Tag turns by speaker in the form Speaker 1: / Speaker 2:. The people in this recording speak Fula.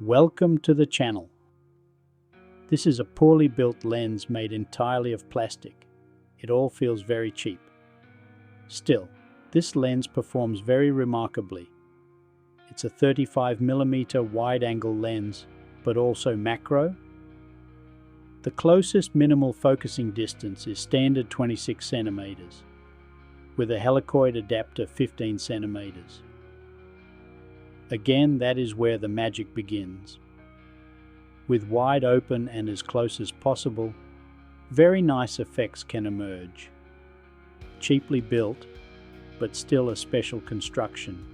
Speaker 1: Welcome to the channel. This is a poorly built lens made entirely of plastic. It all feels very cheap. Still, this lens performs very remarkably. It's a 35mm wide-angle lens, but also macro. The closest minimal focusing distance is standard 26 centimeters, with a helicoid adapter 15 centimeters. Again, that is where the magic begins. With wide open and as close as possible, very nice effects can emerge. Cheaply built, but still a special construction.